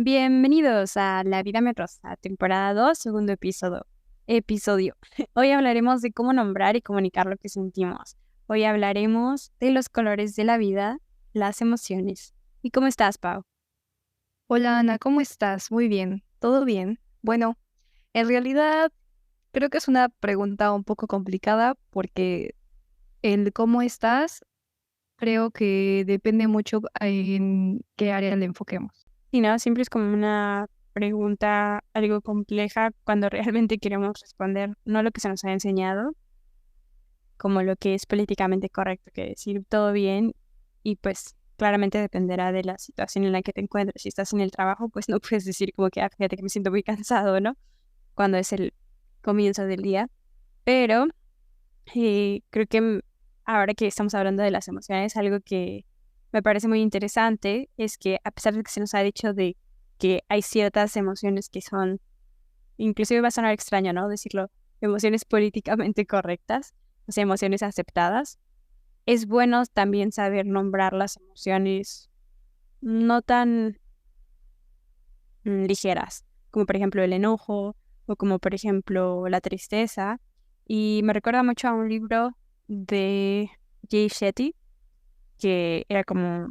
Bienvenidos a La Vida me Rosa, temporada 2, segundo episodio. Hoy hablaremos de cómo nombrar y comunicar lo que sentimos. Hoy hablaremos de los colores de la vida, las emociones. ¿Y cómo estás, Pau? Hola Ana, ¿cómo estás? Muy bien, ¿todo bien? Bueno, en realidad creo que es una pregunta un poco complicada porque el cómo estás creo que depende mucho en qué área le enfoquemos. Y no, siempre es como una pregunta algo compleja cuando realmente queremos responder, no lo que se nos ha enseñado, como lo que es políticamente correcto, que decir todo bien y pues claramente dependerá de la situación en la que te encuentres. Si estás en el trabajo, pues no puedes decir como que, fíjate que me siento muy cansado, ¿no? Cuando es el comienzo del día. Pero creo que ahora que estamos hablando de las emociones, algo que me parece muy interesante es que a pesar de que se nos ha dicho de que hay ciertas emociones que son, inclusive va a sonar extraño, ¿no? Decirlo, emociones políticamente correctas, o sea, emociones aceptadas, es bueno también saber nombrar las emociones no tan ligeras, como por ejemplo el enojo o como por ejemplo la tristeza. Y me recuerda mucho a un libro de Jay Shetty, que era como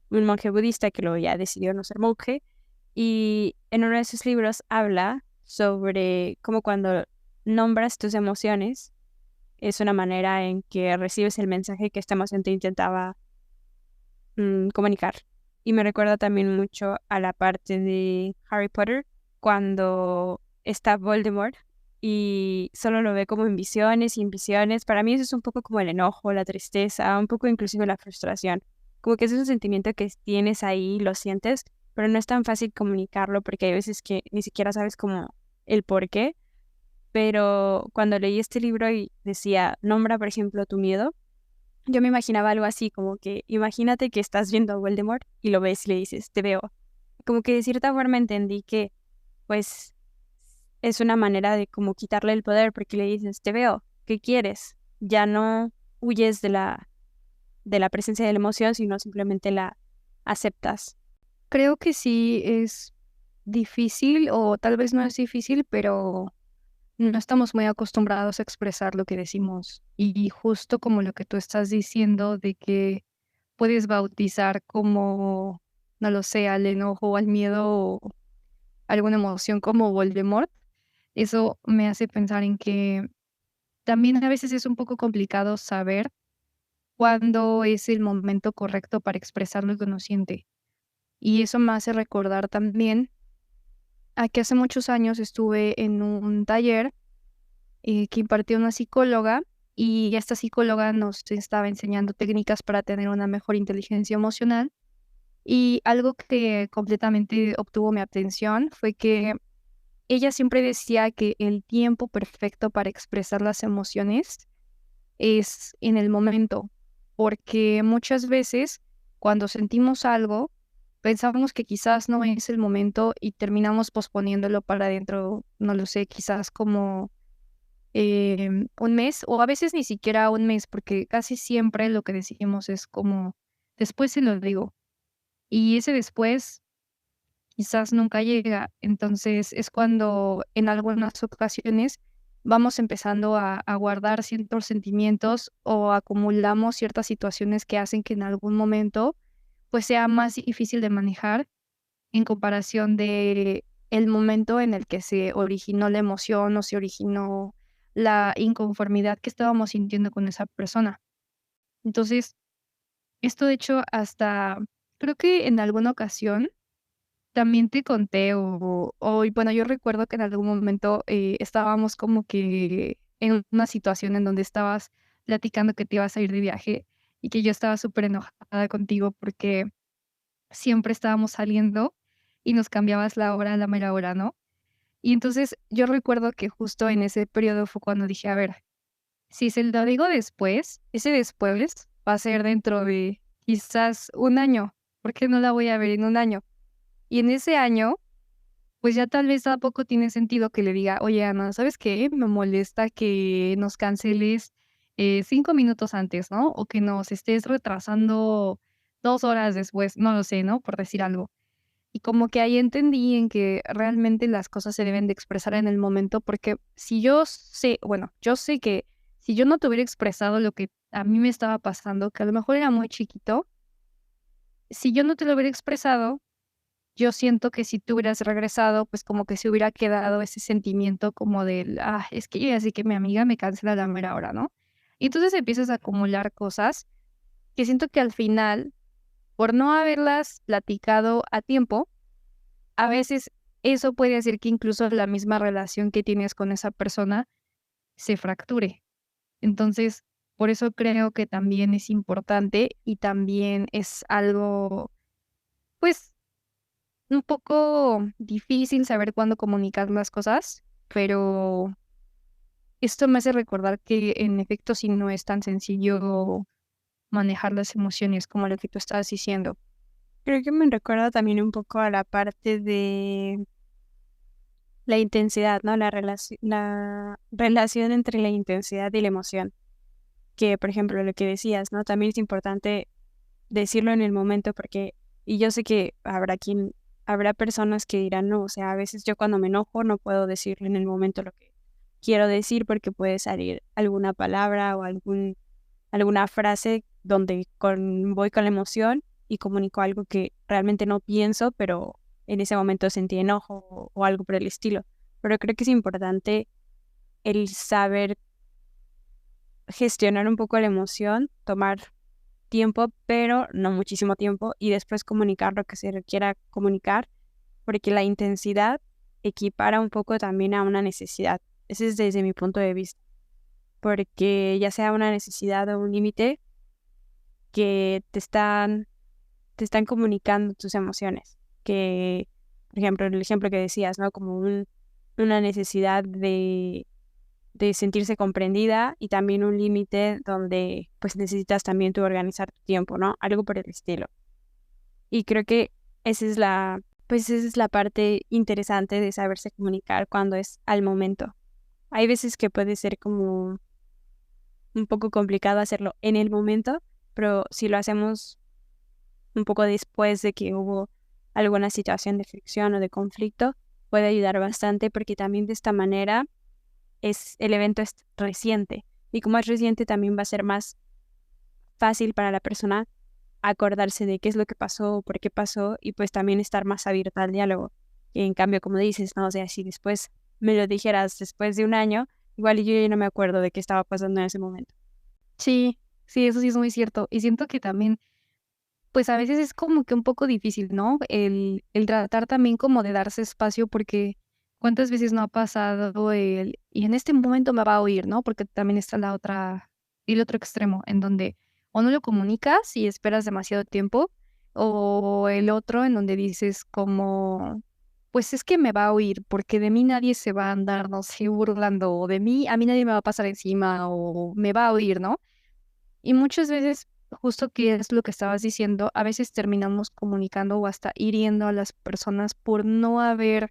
un monje budista que luego ya decidió no ser monje. Y en uno de sus libros habla sobre cómo cuando nombras tus emociones es una manera en que recibes el mensaje que esta emoción te intentaba comunicar. Y me recuerda también mucho a la parte de Harry Potter, cuando está Voldemort y solo lo ve como en visiones y en visiones. Para mí eso es un poco como el enojo, la tristeza, un poco inclusive la frustración. Como que es un sentimiento que tienes ahí, lo sientes, pero no es tan fácil comunicarlo porque hay veces que ni siquiera sabes como el por qué. Pero cuando leí este libro y decía, nombra, por ejemplo, tu miedo, yo me imaginaba algo así, como que imagínate que estás viendo a Voldemort y lo ves y le dices, te veo. Como que de cierta forma entendí que, pues, es una manera de como quitarle el poder porque le dices, te veo, ¿qué quieres? Ya no huyes de la presencia de la emoción, sino simplemente la aceptas. Creo que sí es difícil o tal vez no es difícil, pero no estamos muy acostumbrados a expresar lo que decimos. Y justo como lo que tú estás diciendo de que puedes bautizar como, no lo sé, al enojo o al miedo o alguna emoción como Voldemort. Eso me hace pensar en que también a veces es un poco complicado saber cuándo es el momento correcto para expresar lo que uno siente. Y eso me hace recordar también a que hace muchos años estuve en un taller que impartió una psicóloga y esta psicóloga nos estaba enseñando técnicas para tener una mejor inteligencia emocional. Y algo que completamente obtuvo mi atención fue que ella siempre decía que el tiempo perfecto para expresar las emociones es en el momento, porque muchas veces cuando sentimos algo, pensamos que quizás no es el momento y terminamos posponiéndolo para dentro, no lo sé, quizás como un mes o a veces ni siquiera un mes, porque casi siempre lo que decimos es como, después se lo digo. Y ese después quizás nunca llega. Entonces es cuando en algunas ocasiones vamos empezando a guardar ciertos sentimientos o acumulamos ciertas situaciones que hacen que en algún momento pues sea más difícil de manejar en comparación de el momento en el que se originó la emoción o se originó la inconformidad que estábamos sintiendo con esa persona. Entonces, esto de hecho hasta creo que en alguna ocasión también te conté, o bueno, yo recuerdo que en algún momento, estábamos como que en una situación en donde estabas platicando que te ibas a ir de viaje, y que yo estaba súper enojada contigo porque siempre estábamos saliendo y nos cambiabas la hora a la mera hora, ¿no? Y entonces, yo recuerdo que justo en ese periodo fue cuando dije: "A ver, si se lo digo después, ese después va a ser dentro de quizás un año, ¿por qué no la voy a ver en un año?". Y en ese año pues ya tal vez tampoco tiene sentido que le diga: "Oye, Ana, ¿sabes qué? Me molesta que nos canceles, 5 minutos antes", ¿no? O que nos estés retrasando 2 horas después, no lo sé, ¿no? Por decir algo. Y como que ahí entendí en que realmente las cosas se deben de expresar en el momento, porque si yo sé, bueno, yo sé que si yo no te hubiera expresado lo que a mí me estaba pasando, que a lo mejor era muy chiquito, si yo no te lo hubiera expresado, yo siento que si tú hubieras regresado, pues como que se hubiera quedado ese sentimiento como del, es que yo ya sé que mi amiga me cancela a la mera hora, ¿no? Y entonces empiezas a acumular cosas que siento que al final, por no haberlas platicado a tiempo, a veces eso puede hacer que incluso la misma relación que tienes con esa persona se fracture. Entonces, por eso creo que también es importante y también es algo, pues, un poco difícil saber cuándo comunicar las cosas, pero esto me hace recordar que en efecto sí no es tan sencillo manejar las emociones como lo que tú estabas diciendo. Creo que me recuerda también un poco a la parte de la intensidad, ¿no? La relación entre la intensidad y la emoción. Que, por ejemplo, lo que decías, ¿no? También es importante decirlo en el momento porque, y yo sé que habrá personas que dirán, no, o sea, a veces yo cuando me enojo no puedo decirlo en el momento lo que quiero decir porque puede salir alguna palabra o alguna frase donde voy con la emoción y comunico algo que realmente no pienso, pero en ese momento sentí enojo o algo por el estilo. Pero creo que es importante el saber gestionar un poco la emoción, tomar tiempo, pero no muchísimo tiempo, y después comunicar lo que se requiera comunicar, porque la intensidad equipara un poco también a una necesidad. Ese es desde mi punto de vista, porque ya sea una necesidad o un límite que te están comunicando tus emociones, que, por ejemplo, el ejemplo que decías, ¿no? Como una necesidad de sentirse comprendida y también un límite donde pues necesitas también tú organizar tu tiempo, ¿no? Algo por el estilo. Y creo que esa es la parte interesante de saberse comunicar cuando es al momento. Hay veces que puede ser como un poco complicado hacerlo en el momento, pero si lo hacemos un poco después de que hubo alguna situación de fricción o de conflicto, puede ayudar bastante porque también de esta manera el evento es reciente y como es reciente también va a ser más fácil para la persona acordarse de qué es lo que pasó, por qué pasó y pues también estar más abierta al diálogo. Y en cambio, como dices, no, o sea, si después me lo dijeras después de un año, igual yo ya no me acuerdo de qué estaba pasando en ese momento. Sí, sí, eso sí es muy cierto. Y siento que también, pues a veces es como que un poco difícil, ¿no? El tratar también como de darse espacio porque cuántas veces no ha pasado y en este momento me va a oír, ¿no? Porque también está el otro extremo, en donde o no lo comunicas y esperas demasiado tiempo, o el otro en donde dices como, pues es que me va a oír, porque de mí nadie se va a andar, no sé, burlando, o de mí, a mí nadie me va a pasar encima, o me va a oír, ¿no? Y muchas veces, justo que es lo que estabas diciendo, a veces terminamos comunicando o hasta hiriendo a las personas por no haber,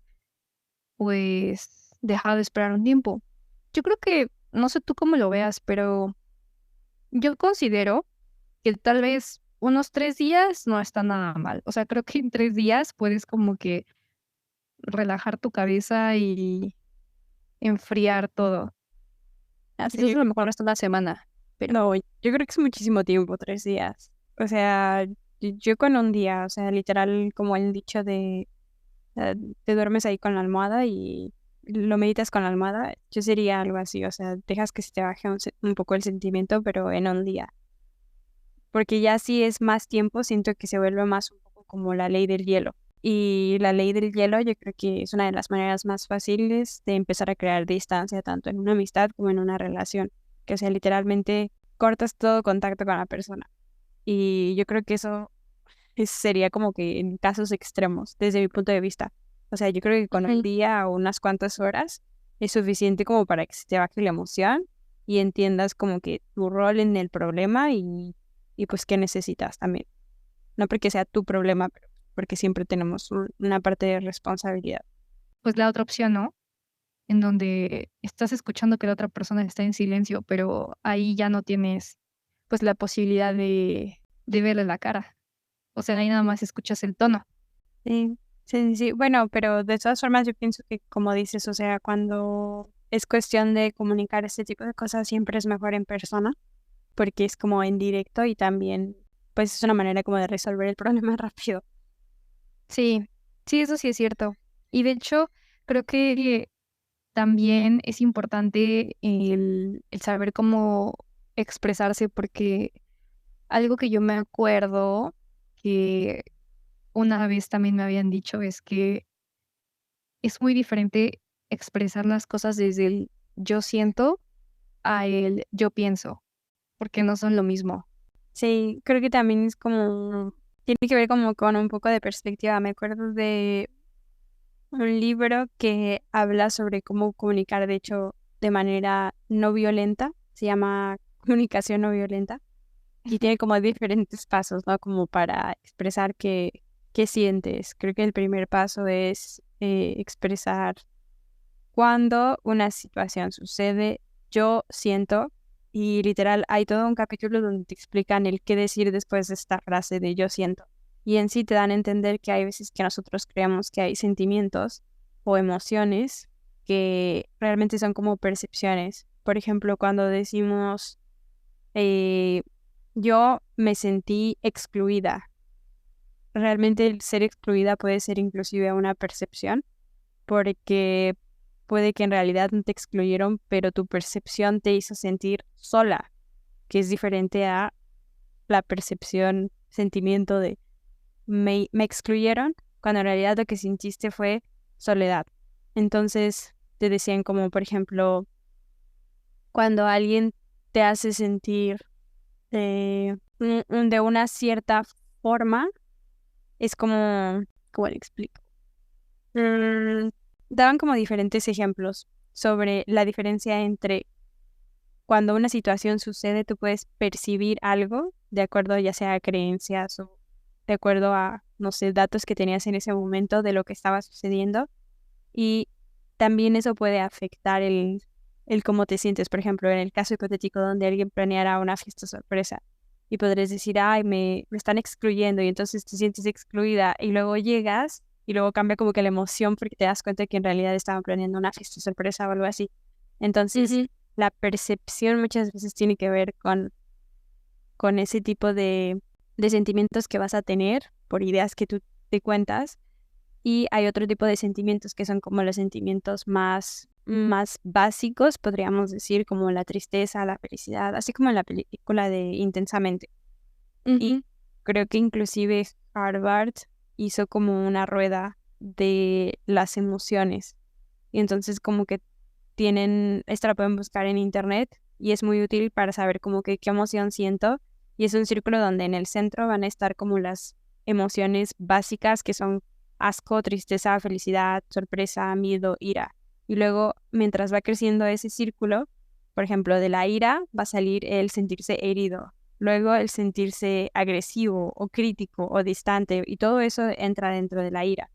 pues, dejado de esperar un tiempo. Yo creo que, no sé tú cómo lo veas, pero yo considero que tal vez unos 3 días no está nada mal. O sea, creo que en 3 días puedes como que relajar tu cabeza y enfriar todo. Quizás a Así, lo mejor hasta una semana, pero no, yo creo que es muchísimo tiempo, 3 días. O sea, yo con un día, o sea, literal, como el dicho te duermes ahí con la almohada y lo meditas con la almohada, yo sería algo así, o sea, dejas que se te baje un poco el sentimiento, pero en un día. Porque ya si es más tiempo, siento que se vuelve más un poco como la ley del hielo. Y la ley del hielo yo creo que es una de las maneras más fáciles de empezar a crear distancia, tanto en una amistad como en una relación. Que o sea, literalmente cortas todo contacto con la persona. Y yo creo que eso sería como que en casos extremos, desde mi punto de vista. O sea, yo creo que con un ujú, día o unas cuantas horas es suficiente como para que se te baje la emoción y entiendas como que tu rol en el problema y pues qué necesitas también. No porque sea tu problema, pero porque siempre tenemos una parte de responsabilidad. pues la otra opción, ¿no? En donde estás escuchando que la otra persona está en silencio, pero ahí ya no tienes, pues, la posibilidad de verle la cara. O sea, ahí nada más escuchas el tono. Sí. Sí, sí, sí. Bueno, pero de todas formas yo pienso que como dices, o sea, cuando es cuestión de comunicar este tipo de cosas siempre es mejor en persona, porque es como en directo y también pues es una manera como de resolver el problema rápido. Sí, sí, eso sí es cierto. Y de hecho, creo que también es importante el saber cómo expresarse, porque algo que yo me acuerdo que una vez también me habían dicho es que es muy diferente expresar las cosas desde el yo siento a el yo pienso, porque no son lo mismo. Sí, creo que también es como, tiene que ver como con un poco de perspectiva. Me acuerdo de un libro que habla sobre cómo comunicar, de hecho, de manera no violenta. Se llama Comunicación no violenta. Y tiene como diferentes pasos, ¿no? Como para expresar qué sientes. Creo que el primer paso es expresar cuando una situación sucede, yo siento, y literal hay todo un capítulo donde te explican el qué decir después de esta frase de yo siento. Y en sí te dan a entender que hay veces que nosotros creemos que hay sentimientos o emociones que realmente son como percepciones. Por ejemplo, cuando decimos eh, yo me sentí excluida. Realmente el ser excluida puede ser inclusive una percepción, porque puede que en realidad no te excluyeron, pero tu percepción te hizo sentir sola, que es diferente a la percepción, sentimiento de me excluyeron, cuando en realidad lo que sintiste fue soledad. Entonces te decían como, por ejemplo, cuando alguien te hace sentir de una cierta forma, es como, ¿cómo le explico? Mm, daban como diferentes ejemplos sobre la diferencia entre cuando una situación sucede, tú puedes percibir algo de acuerdo ya sea a creencias o de acuerdo a, no sé, datos que tenías en ese momento de lo que estaba sucediendo. Y también eso puede afectar el cómo te sientes. Por ejemplo, en el caso hipotético donde alguien planeara una fiesta sorpresa y podrías decir, ay, me están excluyendo y entonces te sientes excluida y luego llegas y luego cambia como que la emoción porque te das cuenta que en realidad estaban planeando una fiesta sorpresa o algo así. Entonces, Ujú. la percepción muchas veces tiene que ver con ese tipo de sentimientos que vas a tener por ideas que tú te cuentas y hay otro tipo de sentimientos que son como los sentimientos más básicos, podríamos decir, como la tristeza, la felicidad, así como en la película de Intensamente. Y Ujú. creo que inclusive Harvard hizo como una rueda de las emociones. Y entonces como que esta la pueden buscar en internet y es muy útil para saber como que qué emoción siento. Y es un círculo donde en el centro van a estar como las emociones básicas que son asco, tristeza, felicidad, sorpresa, miedo, ira. Y luego, mientras va creciendo ese círculo, por ejemplo, de la ira va a salir el sentirse herido, luego el sentirse agresivo o crítico o distante, y todo eso entra dentro de la ira.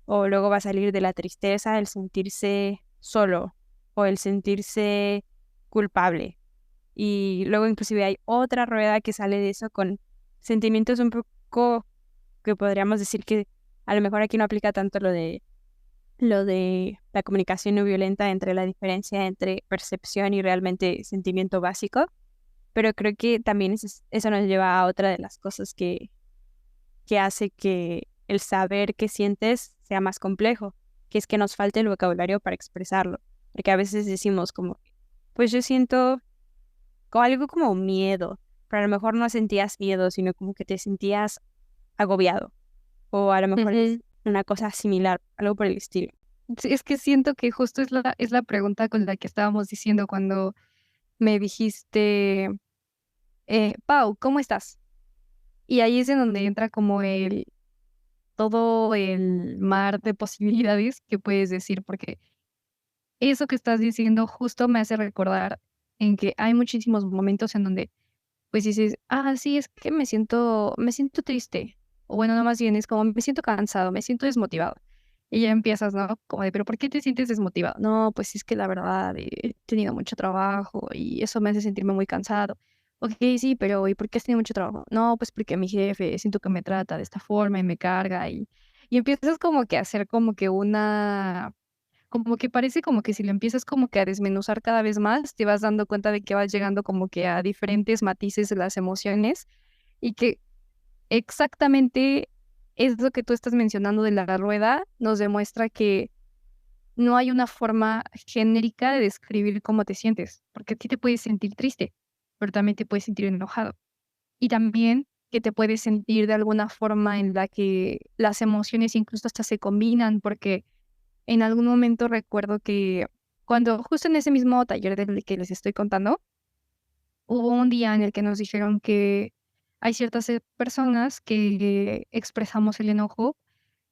O luego va a salir de la tristeza el sentirse solo o el sentirse culpable. Y luego inclusive hay otra rueda que sale de eso con sentimientos un poco que podríamos decir que a lo mejor aquí no aplica tanto lo de la comunicación no violenta entre la diferencia entre percepción y realmente sentimiento básico, pero creo que también eso nos lleva a otra de las cosas que hace que el saber qué sientes sea más complejo, que es que nos falte el vocabulario para expresarlo, porque a veces decimos como, pues yo siento algo como miedo, pero a lo mejor no sentías miedo, sino como que te sentías agobiado, o a lo mejor es Ujú. una cosa similar, algo por el estilo. Sí, es que siento que justo es la pregunta con la que estábamos diciendo cuando me dijiste, Pau, ¿cómo estás? Y ahí es en donde entra como todo el mar de posibilidades que puedes decir, porque eso que estás diciendo justo me hace recordar en que hay muchísimos momentos en donde, pues, dices: "Ah, sí, es que me siento triste", o bueno, no, más bien es como: "Me siento cansado, me siento desmotivado". Y ya empiezas, ¿no? Como de: "¿Pero por qué te sientes desmotivado?". "No, pues es que la verdad, he tenido mucho trabajo y eso me hace sentirme muy cansado". "Okey, sí, pero ¿y por qué has tenido mucho trabajo?". "No, pues porque mi jefe siento que me trata de esta forma y me carga", Y empiezas como que a hacer como que como que parece como que si lo empiezas como que a desmenuzar cada vez más, te vas dando cuenta de que vas llegando como que a diferentes matices de las emociones y que exactamente es lo que tú estás mencionando de la rueda, nos demuestra que no hay una forma genérica de describir cómo te sientes, porque a ti te puedes sentir triste, pero también te puedes sentir enojado. Y también que te puedes sentir de alguna forma en la que las emociones incluso hasta se combinan, porque en algún momento recuerdo que cuando justo en ese mismo taller del que les estoy contando, hubo un día en el que nos dijeron que hay ciertas personas que expresamos el enojo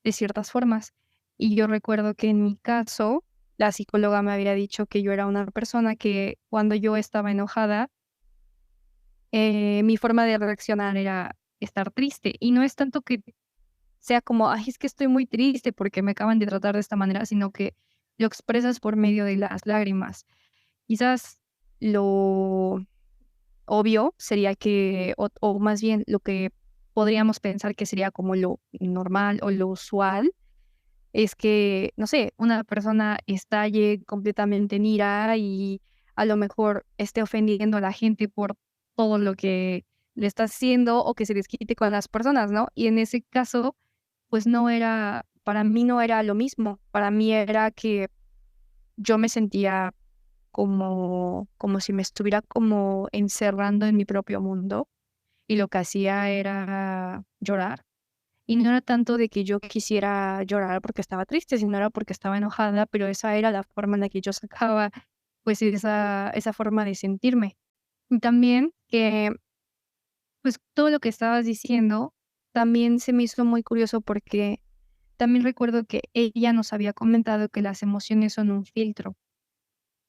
de ciertas formas. Y yo recuerdo que en mi caso, la psicóloga me había dicho que yo era una persona que cuando yo estaba enojada, mi forma de reaccionar era estar triste. Y no es tanto que sea como, ay, es que estoy muy triste porque me acaban de tratar de esta manera, sino que lo expresas por medio de las lágrimas. Quizás lo obvio sería que, o más bien lo que podríamos pensar que sería como lo normal o lo usual, es que, no sé, una persona estalle completamente en ira y a lo mejor esté ofendiendo a la gente por todo lo que le está haciendo o que se desquite con las personas, ¿no? Y en ese caso, pues no era, para mí no era lo mismo, para mí era que yo me sentía como si me estuviera como encerrando en mi propio mundo y lo que hacía era llorar. Y no era tanto de que yo quisiera llorar porque estaba triste, sino era porque estaba enojada, pero esa era la forma en la que yo sacaba, pues, esa forma de sentirme. Y también que, pues, todo lo que estabas diciendo también se me hizo muy curioso porque también recuerdo que ella nos había comentado que las emociones son un filtro,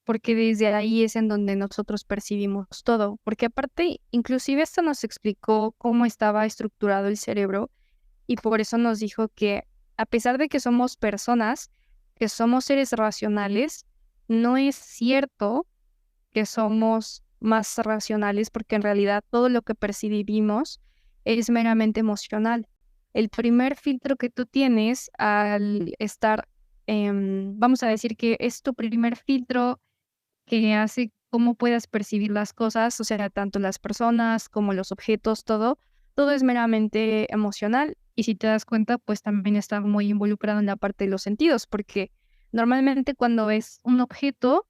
porque desde ahí es en donde nosotros percibimos todo, porque aparte, inclusive esto nos explicó cómo estaba estructurado el cerebro y por eso nos dijo que a pesar de que somos personas, que somos seres racionales, no es cierto que somos más racionales porque en realidad todo lo que percibimos es meramente emocional. El primer filtro que tú tienes al estar, vamos a decir que es tu primer filtro que hace cómo puedas percibir las cosas, o sea, tanto las personas como los objetos, todo es meramente emocional. Y si te das cuenta, pues también está muy involucrado en la parte de los sentidos, porque normalmente cuando ves un objeto,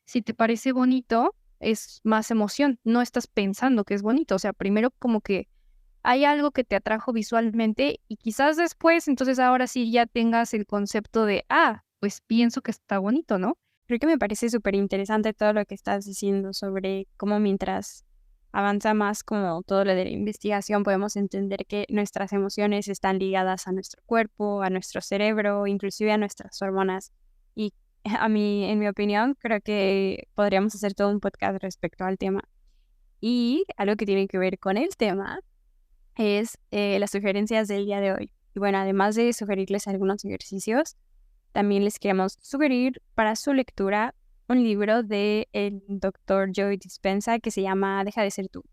si te parece bonito, es más emoción, no estás pensando que es bonito, o sea, primero como que hay algo que te atrajo visualmente y quizás después, entonces ahora sí ya tengas el concepto de, pues pienso que está bonito, ¿no? Creo que me parece súper interesante todo lo que estás diciendo sobre cómo mientras avanza más como todo lo de la investigación podemos entender que nuestras emociones están ligadas a nuestro cuerpo, a nuestro cerebro, inclusive a nuestras hormonas. Y en mi opinión, creo que podríamos hacer todo un podcast respecto al tema. Y algo que tiene que ver con el tema es las sugerencias del día de hoy. Y bueno, además de sugerirles algunos ejercicios, también les queremos sugerir para su lectura un libro del doctor Joe Dispenza que se llama Deja de ser tú.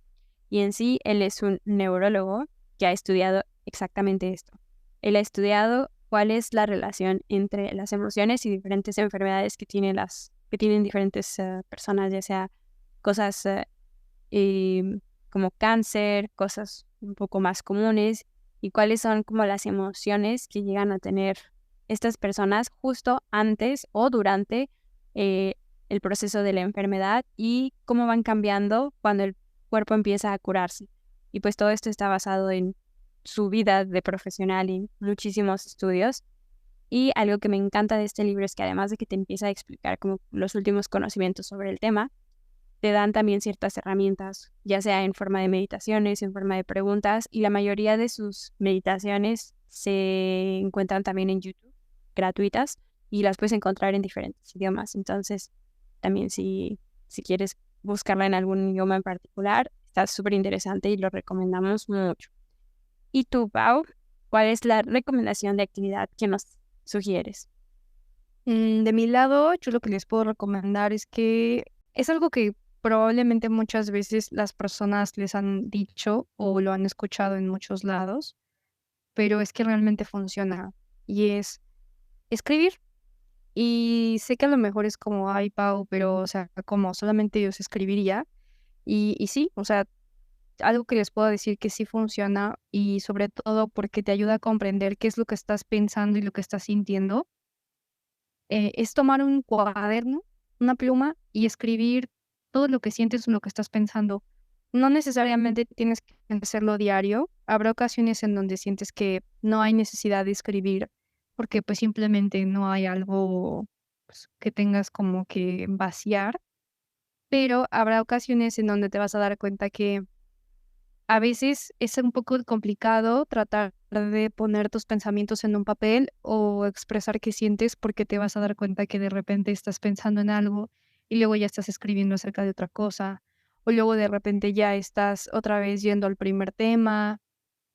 Y en sí, él es un neurólogo que ha estudiado exactamente esto. Él ha estudiado cuál es la relación entre las emociones y diferentes enfermedades que tienen diferentes personas, ya sea cosas como cáncer, cosas un poco más comunes, y cuáles son como las emociones que llegan a tener estas personas justo antes o durante eh, el proceso de la enfermedad y cómo van cambiando cuando el cuerpo empieza a curarse. Y pues todo esto está basado en su vida de profesional y muchísimos estudios. Y algo que me encanta de este libro es que además de que te empieza a explicar como los últimos conocimientos sobre el tema, te dan también ciertas herramientas, ya sea en forma de meditaciones, en forma de preguntas, y la mayoría de sus meditaciones se encuentran también en YouTube, gratuitas, y las puedes encontrar en diferentes idiomas. Entonces, también si quieres buscarla en algún idioma en particular, está súper interesante y lo recomendamos mucho. ¿Y tú, Pau, cuál es la recomendación de actividad que nos sugieres? De mi lado, yo lo que les puedo recomendar es que es algo que probablemente muchas veces las personas les han dicho o lo han escuchado en muchos lados, pero es que realmente funciona. y es escribir. Y sé que a lo mejor es como, ay, Pau, pero, o sea, como solamente yo sé escribir y ya. Y sí, o sea, algo que les puedo decir que sí funciona y sobre todo porque te ayuda a comprender qué es lo que estás pensando y lo que estás sintiendo, es tomar un cuaderno, una pluma y escribir todo lo que sientes o lo que estás pensando. No necesariamente tienes que hacerlo diario. Habrá ocasiones en donde sientes que no hay necesidad de escribir porque pues simplemente no hay algo pues, que tengas como que vaciar, pero habrá ocasiones en donde te vas a dar cuenta que a veces es un poco complicado tratar de poner tus pensamientos en un papel o expresar qué sientes porque te vas a dar cuenta que de repente estás pensando en algo y luego ya estás escribiendo acerca de otra cosa o luego de repente ya estás otra vez yendo al primer tema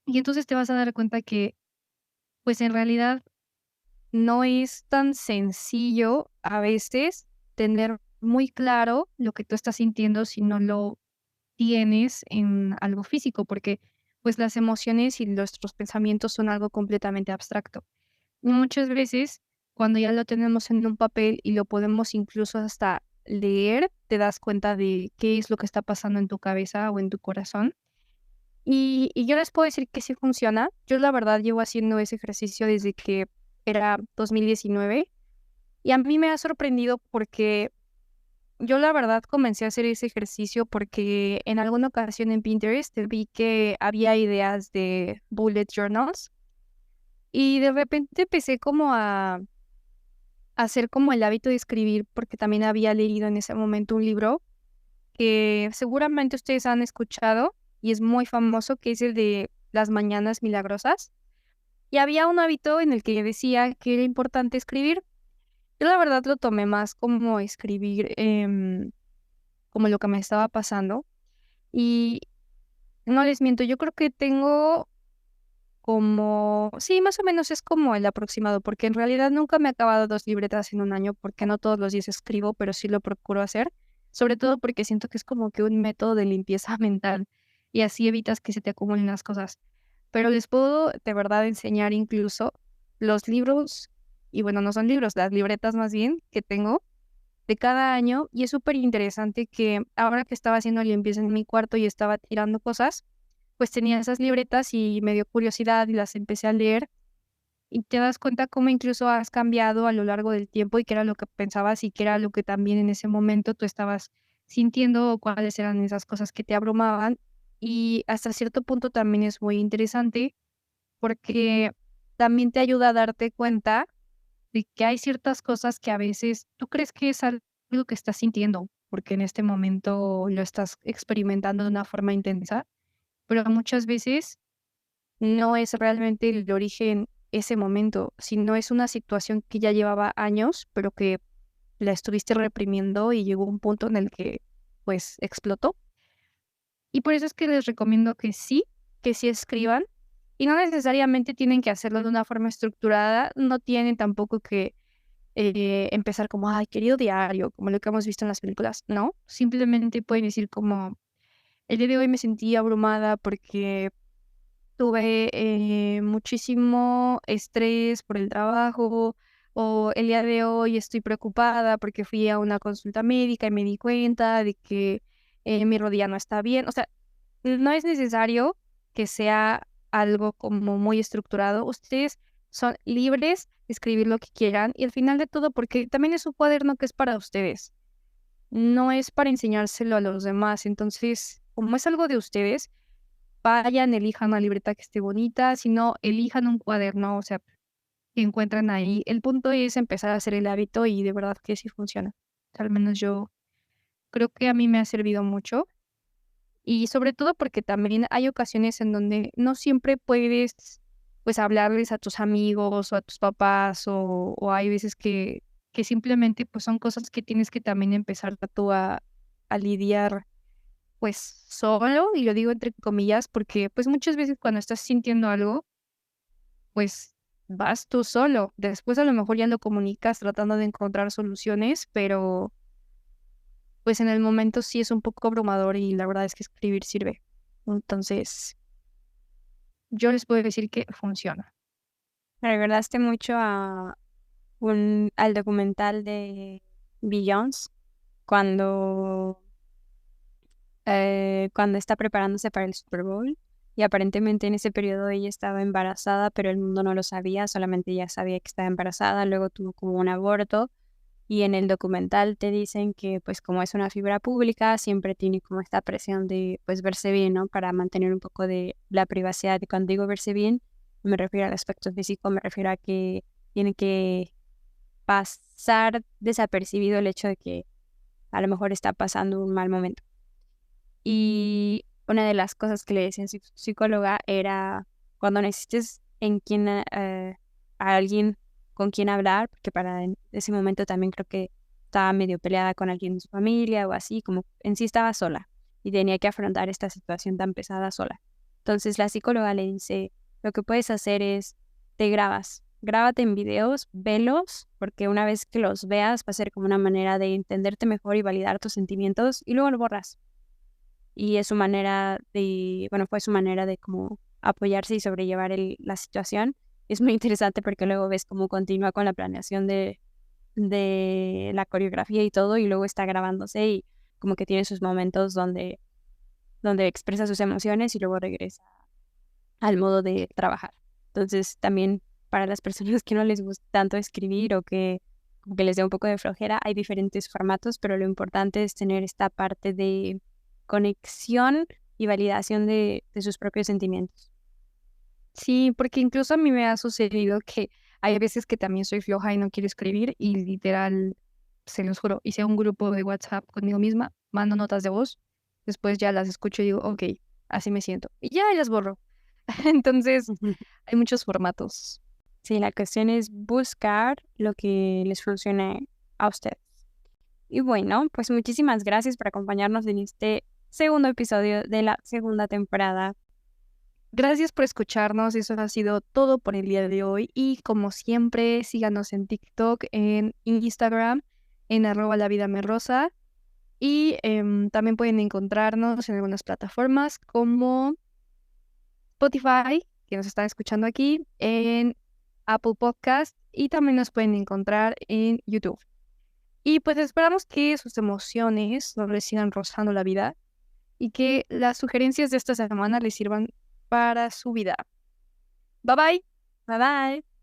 y entonces te vas a dar cuenta que pues en realidad no es tan sencillo a veces tener muy claro lo que tú estás sintiendo si no lo tienes en algo físico, porque pues las emociones y nuestros pensamientos son algo completamente abstracto. Y muchas veces, cuando ya lo tenemos en un papel y lo podemos incluso hasta leer, te das cuenta de qué es lo que está pasando en tu cabeza o en tu corazón. Y yo les puedo decir que sí funciona. Yo la verdad llevo haciendo ese ejercicio desde que era 2019 y a mí me ha sorprendido porque yo la verdad comencé a hacer ese ejercicio porque en alguna ocasión en Pinterest vi que había ideas de bullet journals y de repente empecé como a hacer como el hábito de escribir porque también había leído en ese momento un libro que seguramente ustedes han escuchado y es muy famoso, que es el de Las Mañanas Milagrosas. Y había un hábito en el que decía que era importante escribir. Yo la verdad lo tomé más como escribir, como lo que me estaba pasando. Y no les miento, yo creo que tengo como, sí, más o menos es como el aproximado, porque en realidad nunca me he acabado 2 libretas en un año, porque no todos los días escribo, pero sí lo procuro hacer, sobre todo porque siento que es como que un método de limpieza mental y así evitas que se te acumulen las cosas. Pero les puedo de verdad enseñar incluso los libros, y bueno, no son libros, las libretas más bien que tengo de cada año, y es súper interesante que ahora que estaba haciendo limpieza en mi cuarto y estaba tirando cosas, pues tenía esas libretas y me dio curiosidad y las empecé a leer y te das cuenta cómo incluso has cambiado a lo largo del tiempo y qué era lo que pensabas y qué era lo que también en ese momento tú estabas sintiendo o cuáles eran esas cosas que te abrumaban. Y hasta cierto punto también es muy interesante porque también te ayuda a darte cuenta de que hay ciertas cosas que a veces tú crees que es algo que estás sintiendo, porque en este momento lo estás experimentando de una forma intensa, pero muchas veces no es realmente el origen ese momento, sino es una situación que ya llevaba años, pero que la estuviste reprimiendo y llegó un punto en el que pues explotó. Y por eso es que les recomiendo que sí escriban y no necesariamente tienen que hacerlo de una forma estructurada, no tienen tampoco que empezar como, ay, querido diario, como lo que hemos visto en las películas, no, simplemente pueden decir como, el día de hoy me sentí abrumada porque tuve muchísimo estrés por el trabajo, o el día de hoy estoy preocupada porque fui a una consulta médica y me di cuenta de que mi rodilla no está bien. O sea, no es necesario que sea algo como muy estructurado. Ustedes son libres de escribir lo que quieran y al final de todo, porque también es un cuaderno que es para ustedes, no es para enseñárselo a los demás. Entonces, como es algo de ustedes, vayan, elijan una libreta que esté bonita, si no, elijan un cuaderno, o sea, que encuentran ahí. El punto es empezar a hacer el hábito y de verdad que sí funciona. Al menos yo creo que a mí me ha servido mucho y sobre todo porque también hay ocasiones en donde no siempre puedes, pues, hablarles a tus amigos o a tus papás o hay veces que simplemente, pues, son cosas que tienes que también empezar tú a lidiar pues solo, y lo digo entre comillas, porque pues muchas veces cuando estás sintiendo algo, pues vas tú solo. Después a lo mejor ya lo comunicas tratando de encontrar soluciones, pero pues en el momento sí es un poco abrumador y la verdad es que escribir sirve. Entonces, yo les puedo decir que funciona. Me recordaste mucho al documental de Beyoncé cuando, cuando está preparándose para el Super Bowl y aparentemente en ese periodo ella estaba embarazada, pero el mundo no lo sabía, solamente ella sabía que estaba embarazada, luego tuvo como un aborto y en el documental te dicen que pues como es una figura pública siempre tiene como esta presión de pues verse bien, ¿no? Para mantener un poco de la privacidad y cuando digo verse bien no me refiero al aspecto físico, me refiero a que tiene que pasar desapercibido el hecho de que a lo mejor está pasando un mal momento. Y una de las cosas que le decía su psicóloga era cuando necesites a alguien con quien hablar, porque para en ese momento también creo que estaba medio peleada con alguien de su familia o así, como en sí estaba sola y tenía que afrontar esta situación tan pesada sola. Entonces la psicóloga le dice, lo que puedes hacer es, te grábate en videos, velos, porque una vez que los veas va a ser como una manera de entenderte mejor y validar tus sentimientos y luego lo borras. Y es su manera de, bueno, fue su manera de como apoyarse y sobrellevar la situación. Es muy interesante porque luego ves cómo continúa con la planeación de la coreografía y todo, y luego está grabándose y como que tiene sus momentos donde expresa sus emociones y luego regresa al modo de trabajar. Entonces, también para las personas que no les gusta tanto escribir o que como que les dé un poco de flojera, hay diferentes formatos, pero lo importante es tener esta parte de conexión y validación de sus propios sentimientos. Sí, porque incluso a mí me ha sucedido que hay veces que también soy floja y no quiero escribir y literal, se los juro, hice un grupo de WhatsApp conmigo misma, mando notas de voz, después ya las escucho y digo, ok, así me siento. Y ya las borro. Entonces, Ujú. hay muchos formatos. Sí, la cuestión es buscar lo que les funcione a ustedes. Y bueno, pues muchísimas gracias por acompañarnos en este segundo episodio de la segunda temporada. Gracias por escucharnos. Eso ha sido todo por el día de hoy. Y como siempre, síganos en TikTok, en Instagram, en @lavidamerosa. Y también pueden encontrarnos en algunas plataformas como Spotify, que nos están escuchando aquí, en Apple Podcast y también nos pueden encontrar en YouTube. Y pues esperamos que sus emociones no les sigan rozando la vida y que las sugerencias de esta semana les sirvan para su vida. Bye bye. Bye bye.